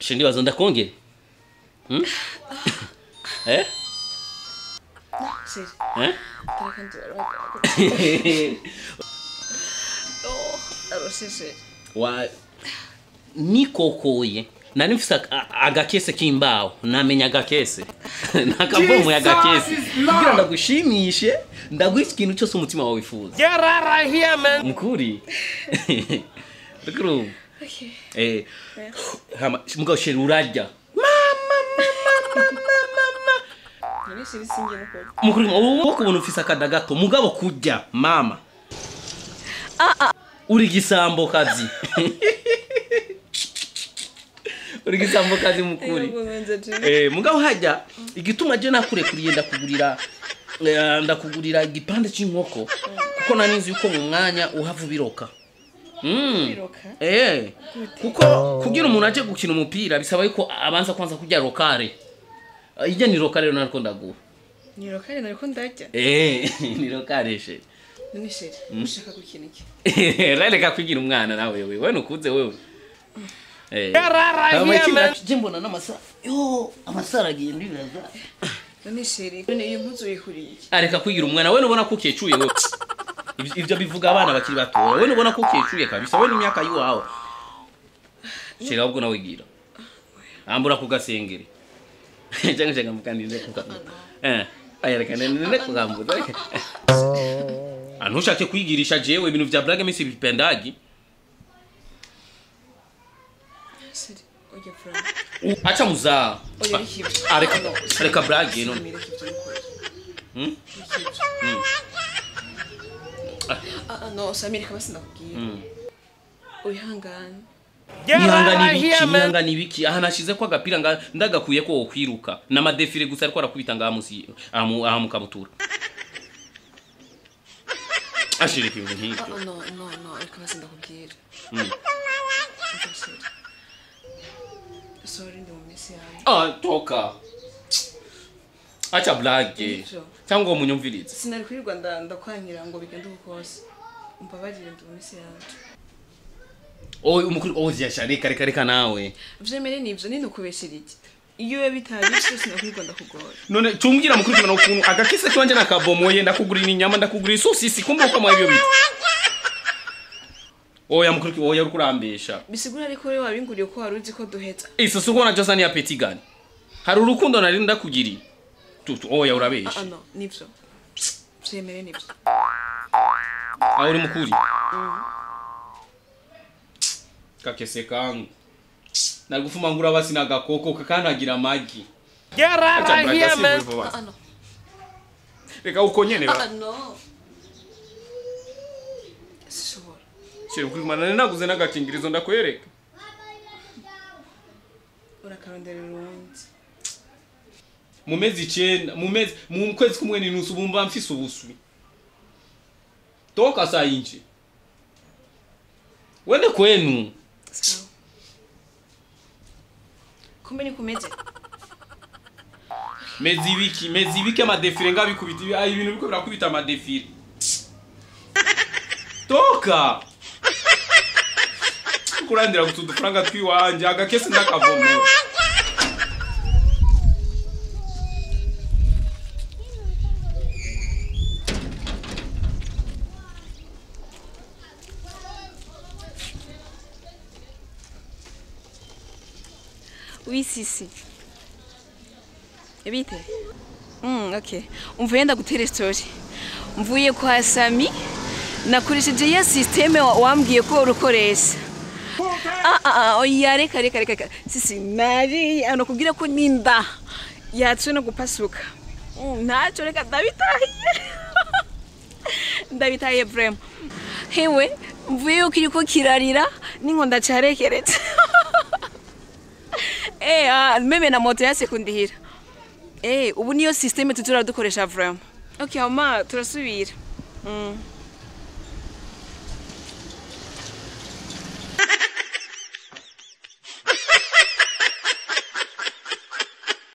Shindi wazo ndakongera. Eh? Seri. Eh? Oh, arosese. Wa nikokoye nari mfise agakese k'imbaho namenya agakese nakavomo y'agakese kugira ndagushimishe ndaguha ikintu cyose umutima wawe wifuza. Get out of here, man. Mukuri. Dukuru. Okay. Mugabo sheri urarya. Nani siri singe no ko. Mukuri uwo kubona ufise akadagato mugabo kurya mama. Uri gisambo kazi. Uri gisambo kazi mukuri. Mugabo hajya igituma je nakurekuriye ndakugurira igipande cy'inkoko kuko naninzi yuko mu mwanya uhavu biroka. Kuko kugira umuntu aje gukina umupira bisaba yuko abanza kwanza kurya rokare. Ije ni rokare nariko ndaguha. Ni rokare nariko ndarya. Ni rokare she. Nani sheri, ushaka gukina iki? Reka kwigira umwana nawe wewe nukuze wewe. Jimbona n'amasara. Yo, amasara agenda iraza. Nani sheri, none iyo mpuzu yikuriye iki? Areka kwigira umwana wewe ubona ko kecuye wewe. Ivyo bivuga abana bakiri bato. Wewe ubona ko kecuye kabisa. Wewe n'imyaka yiwawe. Sheri ahubwo nawe gira. Ambura kugasengere. Cyangwa mukandinde kuka. Ayareka nene kugambuza. Anushake kwigirisha jewe ibintu vya blague misi bipendagi. Seri, oje fra. Acha muzaa. Areka blague no. No, Samiri kama sinakubwira. Uyihangana. Nihangana ibiki aha nashize ko agapira ndagakuye ko okwiruka n'amadefire gusa ariko arakubita ngamusi aha mukabutura. Ashirika ibintu nk'ibyo. No, kama sinakubwira. Sorry ndi mumisi yawe. Toka. Acha blague. Cyangwa umunyumvirize. Sinari kuri Rwanda ndakwangira ngo bigende ukose. Umbabarire ndi mumisi yawe. Umukuru ozi yasharika reka nawe. Vyemere nivyo nino kubeshira iki. Iyo yabitari cyo sinakuri Rwanda kugora. None tumbwira mukuru cyane ukuntu agakise kwanje nakabomoye ndakugurira inyama ndakugurira isosisi kumbe uko mwayo bita. Mukuru uri kurambesha. Bisigura ariko we wabinguriye ko waruzi ko duheza. Isoso ubona Josa ni ya petit gani. Hari urukundo nari ndakugiri. Urabesha. No, nivyo. Vyemere nivyo. Uri mukuri. Kakese kangu. Nagufumangura basi nagakoko kakanagira amagi. Get out of here, man. No. Reka ukonyene ba. No. Sure. Shiri kuri mana naguze nagakingirizo ndakwereka. Urakarondera urundi. Mu mezi 9, mu kwezi kumwe n'inusu bumva mfise ubuswi. Toka saa inchi. Wende kwenu. Sawa. Kumbe ni kumeze. Mezi ibiki amadefire ngabikubita ibintu biko birakubita amadefire. Toka. Kurandira gutudufranga twiwanje agakese ndakavomo. Oui, si. Ebite? Okay. Umvuye ndagutera story. Mvuye kwa Sami nakurishije ya systeme wambwiye ko urukoresha. Oya reka. Sisi nari anakubwira ko ninda yatse no gupasuka. Ntacyo reka ndabitaye vrem. Hewe mvuye ukiriko kirarira ninkonda carekeretse. Meme na moto ya sekundihira. Ubu niyo systeme tuzura dukoresha vraiment. Okay, ama turasubira.